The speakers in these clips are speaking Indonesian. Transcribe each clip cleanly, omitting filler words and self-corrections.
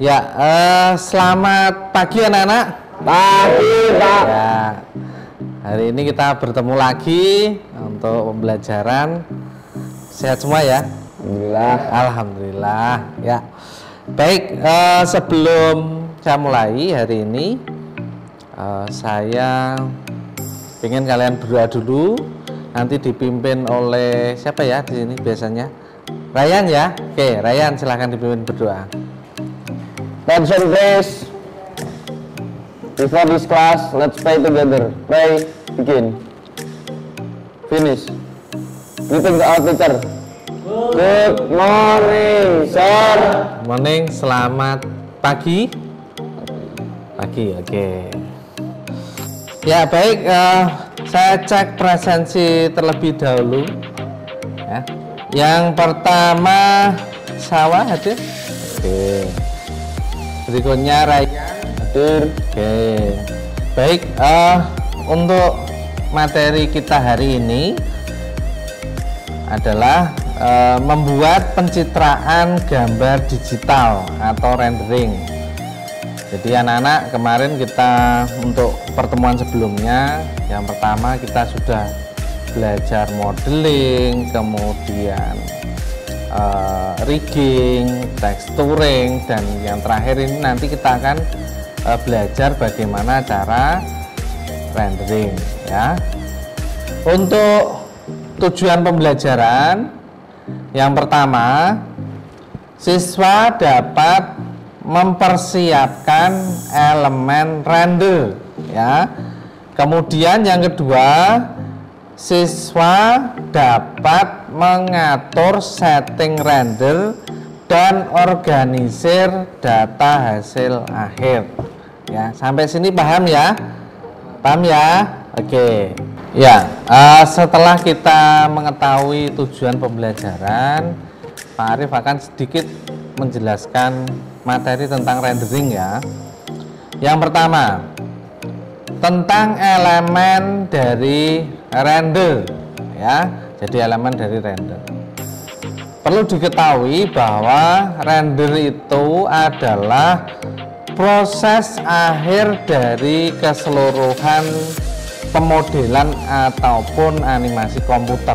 Ya, selamat pagi anak-anak. Pagi, Pak. Ya, hari ini kita bertemu lagi untuk pembelajaran. Sehat semua ya? Alhamdulillah. Alhamdulillah. Ya, baik. Sebelum saya mulai hari ini, saya ingin kalian berdoa dulu. Nanti dipimpin oleh siapa ya di sini biasanya? Ryan ya. Oke, Ryan silahkan dipimpin berdoa. Attention please. Before this class, let's pray together. Pray, begin. Finish. Greeting to our teacher. Good morning, sir. Morning, selamat pagi. Pagi, oke. Ya baik, saya cek presensi terlebih dahulu. Ya. Yang pertama, Sawah hadir. Oke. Berikutnya Ryan hadir. Oke. Baik, untuk materi kita hari ini adalah membuat pencitraan gambar digital atau rendering. Jadi anak-anak, kemarin kita untuk pertemuan sebelumnya, yang pertama kita sudah belajar modeling, kemudian rigging, texturing, dan yang terakhir ini nanti kita akan belajar bagaimana cara rendering ya. Untuk tujuan pembelajaran yang pertama, siswa dapat mempersiapkan elemen render ya. Kemudian yang kedua, siswa dapat mengatur setting render dan organisir data hasil akhir ya. Sampai sini paham ya? Paham ya? Oke ya. Setelah kita mengetahui tujuan pembelajaran, Pak Arif akan sedikit menjelaskan materi tentang rendering ya. Yang pertama, tentang elemen dari render ya. Jadi elemen dari render. Perlu diketahui bahwa render itu adalah proses akhir dari keseluruhan pemodelan ataupun animasi komputer.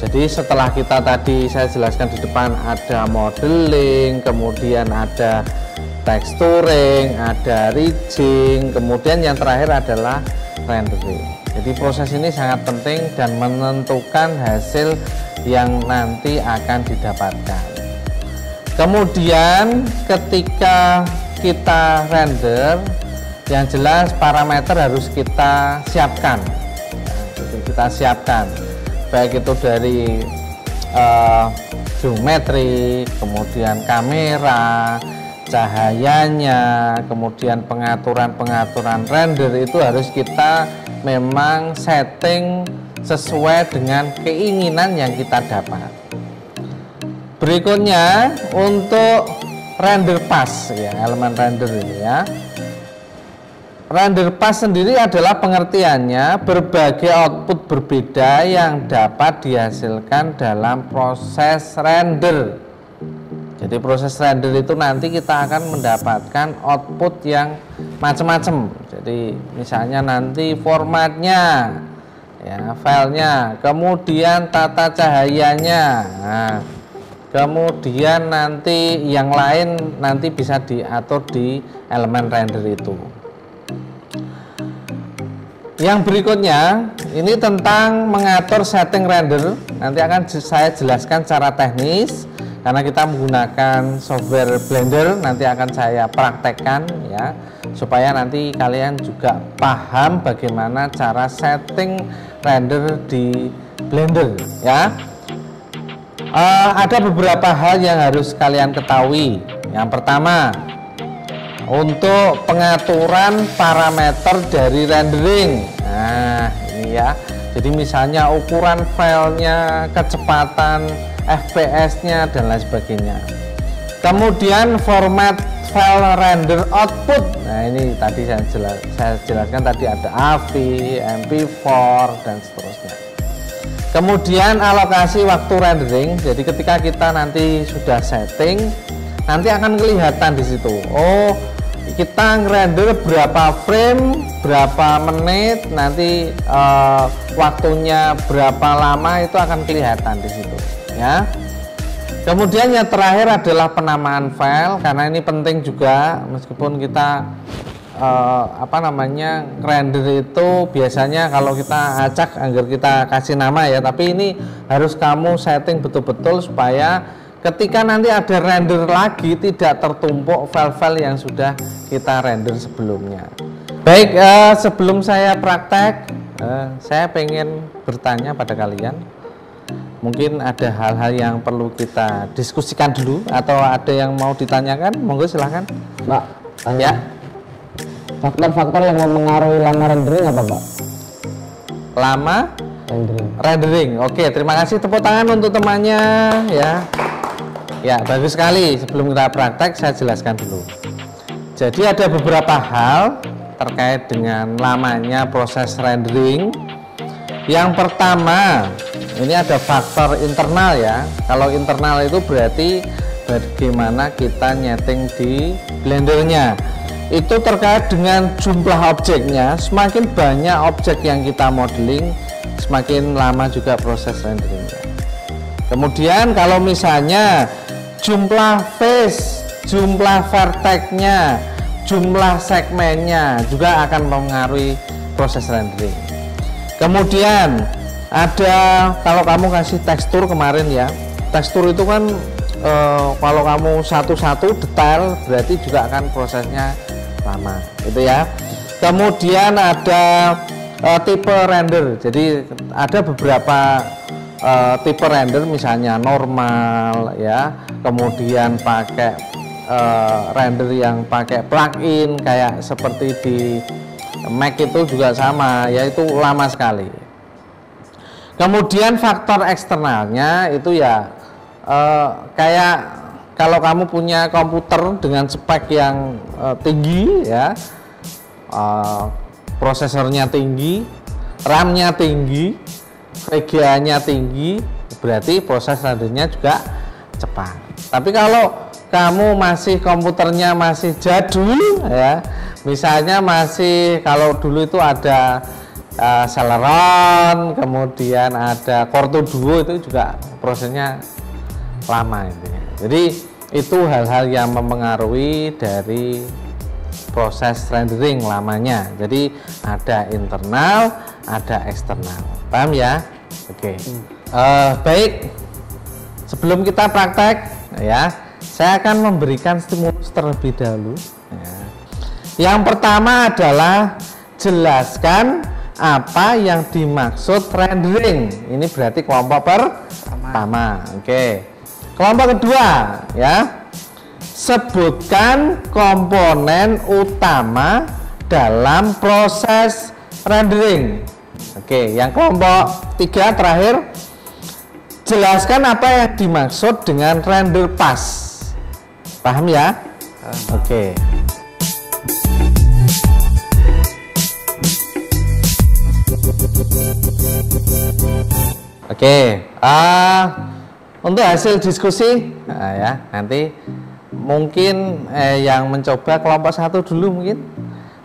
Jadi setelah kita tadi saya jelaskan di depan ada modeling, kemudian ada texturing, ada rigging, kemudian yang terakhir adalah rendering. Jadi proses ini sangat penting dan menentukan hasil yang nanti akan didapatkan. Kemudian ketika kita render, yang jelas parameter harus kita siapkan. Kita siapkan, baik itu dari geometri, kemudian kamera, cahayanya, kemudian pengaturan render itu harus kita memang setting sesuai dengan keinginan yang kita dapat. Berikutnya untuk render pass ya, elemen render ini ya. Render pass sendiri adalah pengertiannya berbagai output berbeda yang dapat dihasilkan dalam proses render. Jadi proses render itu nanti kita akan mendapatkan output yang macam-macam. Jadi misalnya nanti formatnya, ya, filenya, kemudian tata cahayanya, nah, kemudian nanti yang lain nanti bisa diatur di elemen render itu. Yang berikutnya ini tentang mengatur setting render. Nanti akan saya jelaskan secara teknis karena kita menggunakan software Blender. Nanti akan saya praktekkan ya, supaya nanti kalian juga paham bagaimana cara setting render di Blender ya. Ada beberapa hal yang harus kalian ketahui. Yang pertama, untuk pengaturan parameter dari rendering. Nah ini ya, jadi misalnya ukuran filenya, kecepatan FPS-nya dan lain sebagainya. Kemudian format file render output. Nah ini tadi saya jelaskan tadi ada AVI, MP4 dan seterusnya. Kemudian alokasi waktu rendering. Jadi ketika kita nanti sudah setting, nanti akan kelihatan di situ. Oh, kita ngerender berapa frame, berapa menit, nanti waktunya berapa lama itu akan kelihatan di situ, ya. Kemudian yang terakhir adalah penamaan file, karena ini penting juga meskipun kita render itu biasanya kalau kita acak agar kita kasih nama ya, tapi ini harus kamu setting betul-betul supaya ketika nanti ada render lagi tidak tertumpuk file-file yang sudah kita render sebelumnya. Baik, sebelum saya praktek, saya pengen bertanya pada kalian. Mungkin ada hal-hal yang perlu kita diskusikan dulu atau ada yang mau ditanyakan, monggo silahkan. Mbak, tanya. Ya. Faktor-faktor yang mempengaruhi lama rendering apa, Pak? Lama rendering. Oke, terima kasih, tepuk tangan untuk temannya ya. Ya, bagus sekali. Sebelum kita praktek saya jelaskan dulu. Jadi ada beberapa hal terkait dengan lamanya proses rendering. Yang pertama, ini ada faktor internal ya. Kalau internal itu berarti bagaimana kita nyeting di blendernya. Itu terkait dengan jumlah objeknya. Semakin banyak objek yang kita modeling, semakin lama juga proses renderingnya. Kemudian kalau misalnya jumlah face, jumlah vertexnya, jumlah segmennya juga akan mempengaruhi proses rendering. Kemudian ada, kalau kamu kasih tekstur kemarin ya, tekstur itu kan kalau kamu satu-satu detail berarti juga akan prosesnya lama gitu ya. Kemudian ada tipe render, jadi ada beberapa tipe render, misalnya normal ya, kemudian pakai render yang pakai plugin kayak seperti di Mac itu juga sama, yaitu lama sekali. Kemudian faktor eksternalnya itu ya kayak kalau kamu punya komputer dengan spek yang tinggi ya, prosesornya tinggi, RAM-nya tinggi, VGA-nya tinggi, berarti proses rendernya juga cepat. Tapi kalau kamu masih komputernya masih jadul ya, misalnya masih, kalau dulu itu ada Celeron, kemudian ada Core 2 Duo, itu juga prosesnya lama intinya. Jadi itu hal-hal yang mempengaruhi dari proses rendering lamanya. Jadi ada internal, ada eksternal. Paham ya? Oke. Baik. Sebelum kita praktek ya, saya akan memberikan stimulus terlebih dahulu. Ya. Yang pertama adalah jelaskan apa yang dimaksud rendering. Ini berarti kelompok pertama. Oke. Kelompok kedua ya, sebutkan komponen utama dalam proses rendering. Oke, yang kelompok tiga terakhir, jelaskan apa yang dimaksud dengan render pass. Paham ya? Oke. Oke, untuk hasil diskusi ya, nanti mungkin yang mencoba kelompok satu dulu mungkin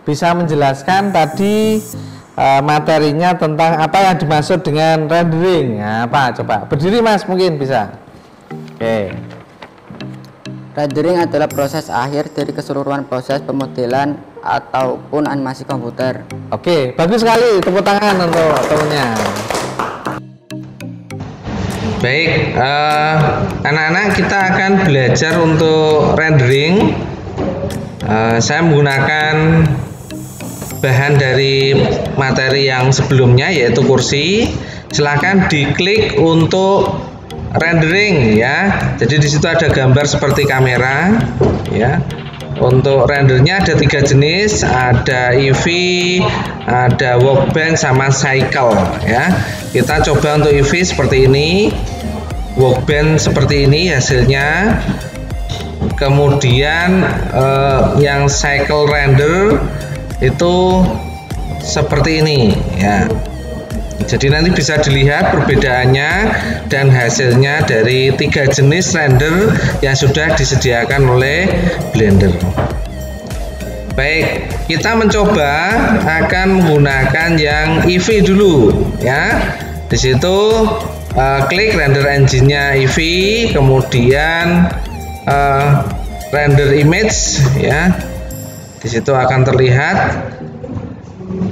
bisa menjelaskan tadi materinya tentang apa yang dimaksud dengan rendering. Nah, apa coba berdiri Mas, mungkin bisa. Oke. Rendering adalah proses akhir dari keseluruhan proses pemodelan ataupun animasi komputer. Oke, bagus sekali, tepuk tangan untuk temennya. Baik, anak-anak, kita akan belajar untuk rendering. Saya menggunakan bahan dari materi yang sebelumnya, yaitu kursi. Silahkan diklik untuk rendering ya. Jadi di situ ada gambar seperti kamera ya. Untuk rendernya ada 3 jenis, ada Eevee, ada workbench, sama cycle ya. Kita coba untuk Eevee seperti ini, workbench seperti ini hasilnya. Kemudian yang cycle render itu seperti ini ya. Jadi nanti bisa dilihat perbedaannya dan hasilnya dari 3 jenis render yang sudah disediakan oleh Blender. Baik, kita mencoba akan menggunakan yang Eevee dulu ya. Di situ klik render engine-nya Eevee, kemudian render image ya. Di situ akan terlihat.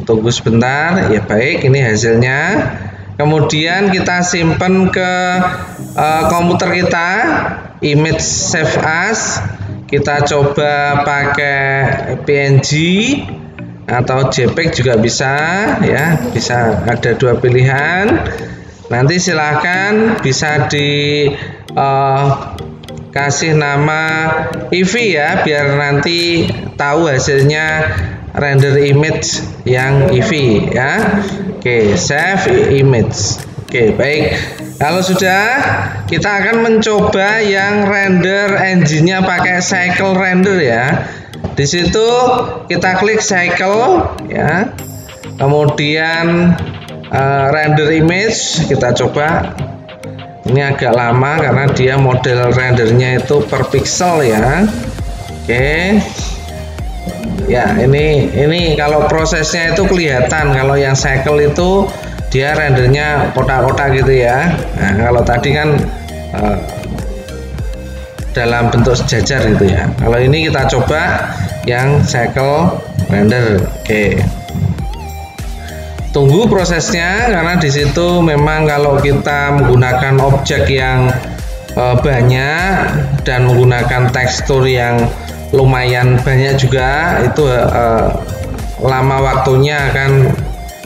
Tunggu sebentar ya. Baik, ini hasilnya. Kemudian kita simpan ke komputer kita, image save as. Kita coba pakai PNG atau JPEG juga bisa ya, bisa ada 2 pilihan. Nanti silahkan bisa di kasih nama Eevee ya, biar nanti tahu hasilnya render image yang Eevee ya. Oke, save image. Oke, baik. Kalau sudah, kita akan mencoba yang render engine-nya pakai cycle render ya. Di situ kita klik cycle ya. Kemudian render image kita coba. Ini agak lama karena dia model rendernya itu per pixel ya. Oke. Ya, ini kalau prosesnya itu kelihatan. Kalau yang cycle itu dia rendernya kotak-kotak gitu ya. Nah, kalau tadi kan dalam bentuk sejajar gitu ya. Kalau ini kita coba yang cycle render. Oke. Tunggu prosesnya karena di situ memang kalau kita menggunakan objek yang banyak dan menggunakan tekstur yang lumayan banyak juga, itu lama waktunya akan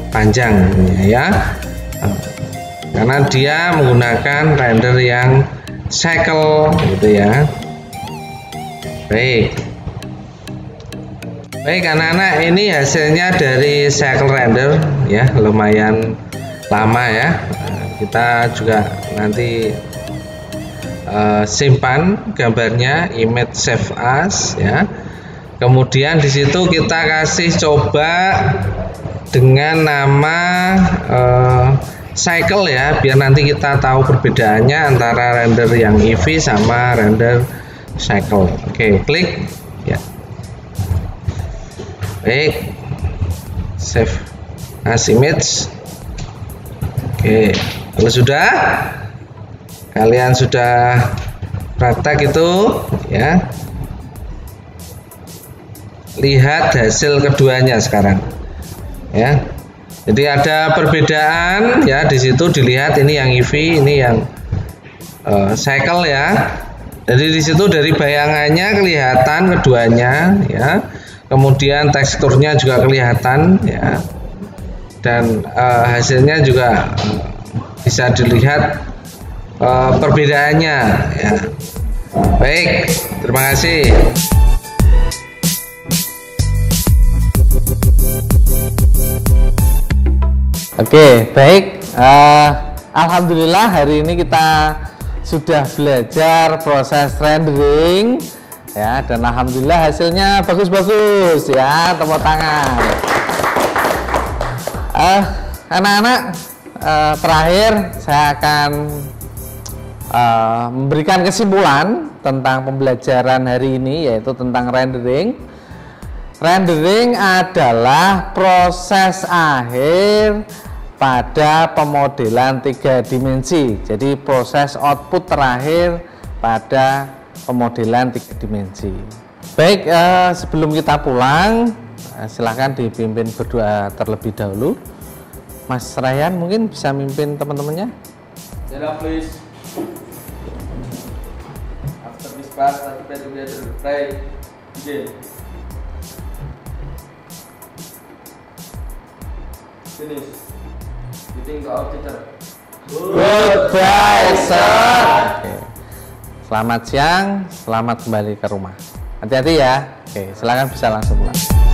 panjang ya. Karena dia menggunakan render yang cycle gitu ya. Baik anak-anak, ini hasilnya dari cycle render ya, lumayan lama ya. Kita juga nanti simpan gambarnya, image save as ya. Kemudian di situ kita kasih coba dengan nama cycle ya, biar nanti kita tahu perbedaannya antara render yang Eevee sama render cycle. Oke, klik ya. Baik, save as image. Oke, kalau sudah, kalian sudah praktek itu ya. Lihat hasil keduanya sekarang ya. Jadi ada perbedaan ya, di situ dilihat ini yang Eevee, ini yang cycle ya. Jadi di situ dari bayangannya kelihatan keduanya ya. Kemudian teksturnya juga kelihatan ya. Dan hasilnya juga bisa dilihat perbedaannya ya. Baik, terima kasih. Oke, baik. Alhamdulillah hari ini kita sudah belajar proses rendering ya, dan alhamdulillah hasilnya bagus-bagus ya, tepuk tangan. Anak-anak, terakhir saya akan memberikan kesimpulan tentang pembelajaran hari ini, yaitu tentang rendering. Rendering adalah proses akhir pada pemodelan 3 dimensi. Jadi proses output terakhir pada pemodelan 3 dimensi. Baik, sebelum kita pulang, silahkan dipimpin berdoa terlebih dahulu. Mas Ryan mungkin bisa mimpin teman-temannya. Yeah, please. After this class, let's pray together. Pray. Begin. Finish. Greeting to our teacher. Goodbye, sir. Oke. Selamat siang, selamat kembali ke rumah. Hati-hati ya. Oke, silakan bisa langsung pulang.